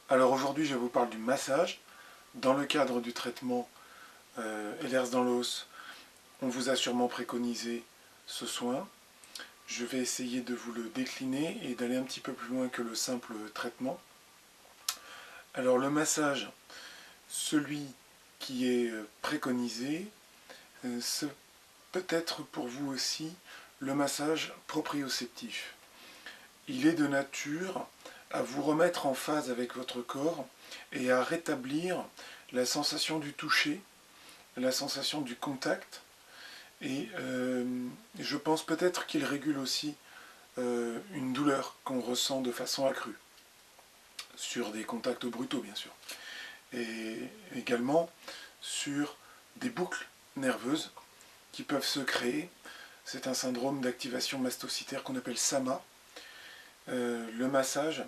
Alors aujourd'hui, je vous parle du massage. Dans le cadre du traitement Ehlers dans l'os, on vous a sûrement préconisé ce soin. Je vais essayer de vous le décliner et d'aller un petit peu plus loin que le simple traitement. Alors le massage, celui qui est préconisé, c'est peut-être pour vous aussi le massage proprioceptif. Il est de nature à vous remettre en phase avec votre corps et à rétablir la sensation du toucher, la sensation du contact. Et je pense peut-être qu'il régule aussi une douleur qu'on ressent de façon accrue, sur des contacts brutaux bien sûr. Et également sur des boucles nerveuses qui peuvent se créer. C'est un syndrome d'activation mastocytaire qu'on appelle SAMA. Le massage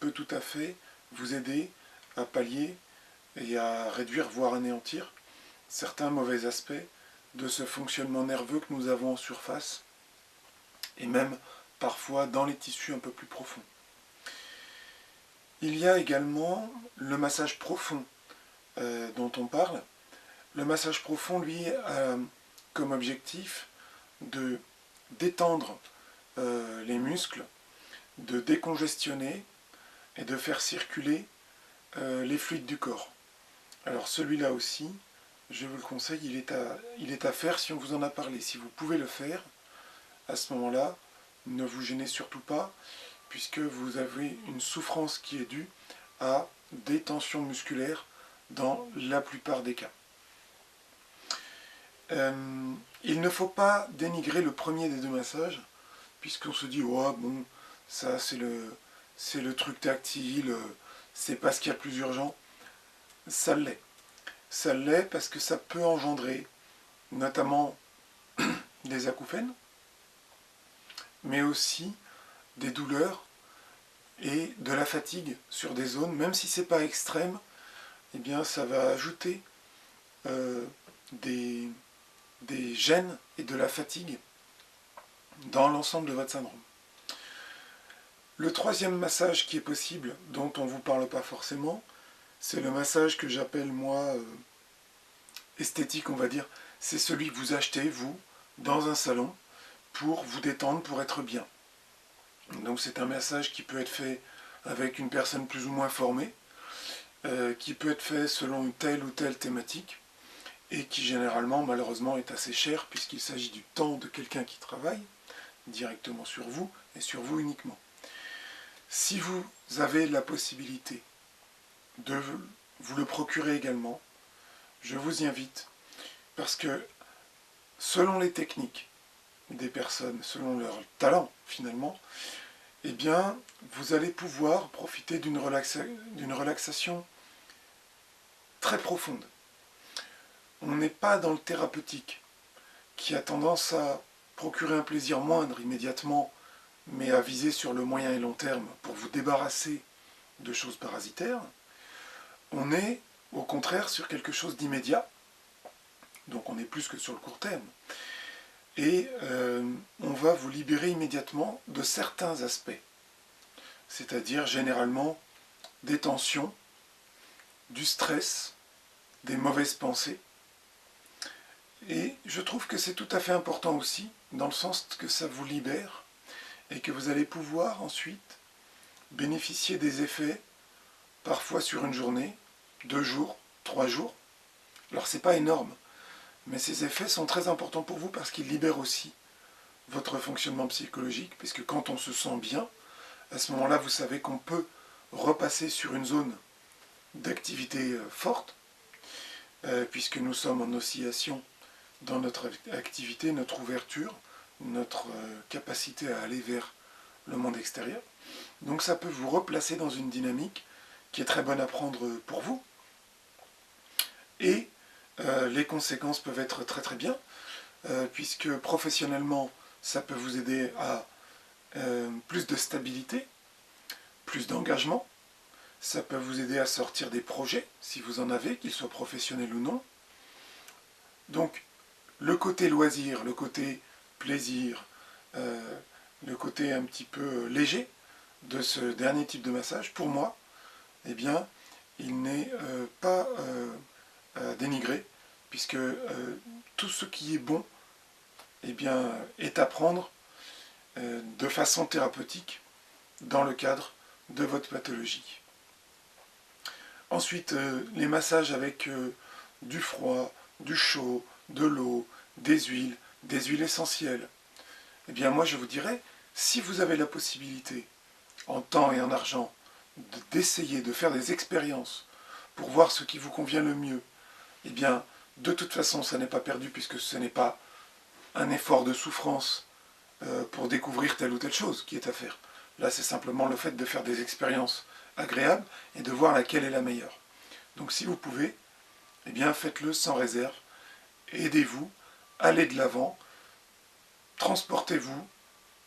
peut tout à fait vous aider à pallier et à réduire, voire anéantir, certains mauvais aspects de ce fonctionnement nerveux que nous avons en surface, et même parfois dans les tissus un peu plus profonds. Il y a également le massage profond dont on parle. Le massage profond, lui, a comme objectif de détendre les muscles, de décongestionner et de faire circuler les fluides du corps. Alors celui-là aussi, je vous le conseille, il est à faire si on vous en a parlé. Si vous pouvez le faire, à ce moment-là, ne vous gênez surtout pas, puisque vous avez une souffrance qui est due à des tensions musculaires dans la plupart des cas. Il ne faut pas dénigrer le premier des deux massages, puisqu'on se dit « oh bon, ça c'est le truc tactile, c'est pas ce qu'il y a de plus urgent ». Ça l'est. Ça l'est parce que ça peut engendrer notamment des acouphènes, mais aussi des douleurs et de la fatigue sur des zones, même si c'est pas extrême, eh bien ça va ajouter des gênes et de la fatigue dans l'ensemble de votre syndrome. Le troisième massage qui est possible, dont on ne vous parle pas forcément, c'est le massage que j'appelle moi esthétique, on va dire. C'est celui que vous achetez, vous, dans un salon, pour vous détendre, pour être bien. Donc c'est un massage qui peut être fait avec une personne plus ou moins formée, qui peut être fait selon telle ou telle thématique, et qui généralement, malheureusement, est assez cher, puisqu'il s'agit du temps de quelqu'un qui travaille directement sur vous, et sur vous uniquement. Si vous avez la possibilité de vous le procurer également, je vous y invite, parce que selon les techniques des personnes, selon leur talent finalement, eh bien, vous allez pouvoir profiter d'une relaxation très profonde. On n'est pas dans le thérapeutique, qui a tendance à procurer un plaisir moindre immédiatement, mais à viser sur le moyen et long terme pour vous débarrasser de choses parasitaires. On est au contraire sur quelque chose d'immédiat, donc on est plus que sur le court terme, et on va vous libérer immédiatement de certains aspects, c'est-à-dire généralement des tensions, du stress, des mauvaises pensées, et je trouve que c'est tout à fait important aussi, dans le sens que ça vous libère, et que vous allez pouvoir ensuite bénéficier des effets, parfois sur une journée, 2 jours, 3 jours. Alors c'est pas énorme, mais ces effets sont très importants pour vous parce qu'ils libèrent aussi votre fonctionnement psychologique, puisque quand on se sent bien, à ce moment-là, vous savez qu'on peut repasser sur une zone d'activité forte, puisque nous sommes en oscillation dans notre activité, notre ouverture, notre capacité à aller vers le monde extérieur. Donc ça peut vous replacer dans une dynamique qui est très bonne à prendre pour vous. Et les conséquences peuvent être très très bien, puisque professionnellement, ça peut vous aider à plus de stabilité, plus d'engagement. Ça peut vous aider à sortir des projets, si vous en avez, qu'ils soient professionnels ou non. Donc, le côté loisir, le côté plaisir, le côté un petit peu léger de ce dernier type de massage, pour moi, eh bien, il n'est pas dénigré, puisque tout ce qui est bon, eh bien, est à prendre de façon thérapeutique dans le cadre de votre pathologie. Ensuite, les massages avec du froid, du chaud, de l'eau, des huiles essentielles. Eh bien, moi, je vous dirais, si vous avez la possibilité, en temps et en argent, d'essayer de faire des expériences pour voir ce qui vous convient le mieux, eh bien, de toute façon, ça n'est pas perdu puisque ce n'est pas un effort de souffrance pour découvrir telle ou telle chose qui est à faire. Là, c'est simplement le fait de faire des expériences agréables et de voir laquelle est la meilleure. Donc, si vous pouvez, eh bien, faites-le sans réserve. Aidez-vous, allez de l'avant, transportez-vous,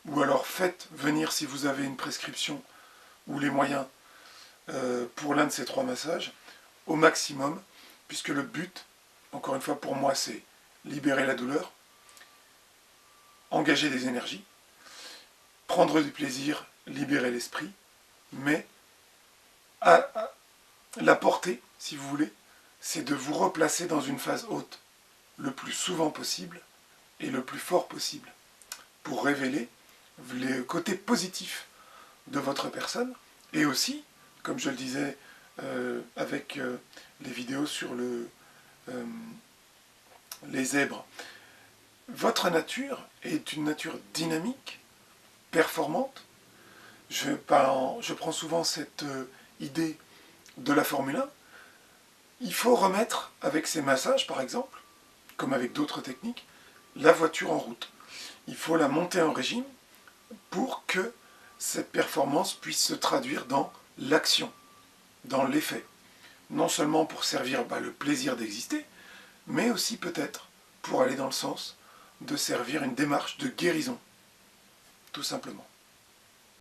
ou alors faites venir, si vous avez une prescription ou les moyens pour l'un de ces 3 massages, au maximum, puisque le but, encore une fois pour moi, c'est libérer la douleur, engager des énergies, prendre du plaisir, libérer l'esprit, mais la portée, si vous voulez, c'est de vous replacer dans une phase haute le plus souvent possible et le plus fort possible pour révéler les côtés positifs de votre personne et aussi, comme je le disais avec les vidéos sur les zèbres, votre nature est une nature dynamique, performante. Je prends souvent cette idée de la Formule 1. Il faut remettre, avec ces massages par exemple, comme avec d'autres techniques, la voiture en route. Il faut la monter en régime pour que cette performance puisse se traduire dans l'action, dans l'effet. Non seulement pour servir le plaisir d'exister, mais aussi peut-être pour aller dans le sens de servir une démarche de guérison, tout simplement.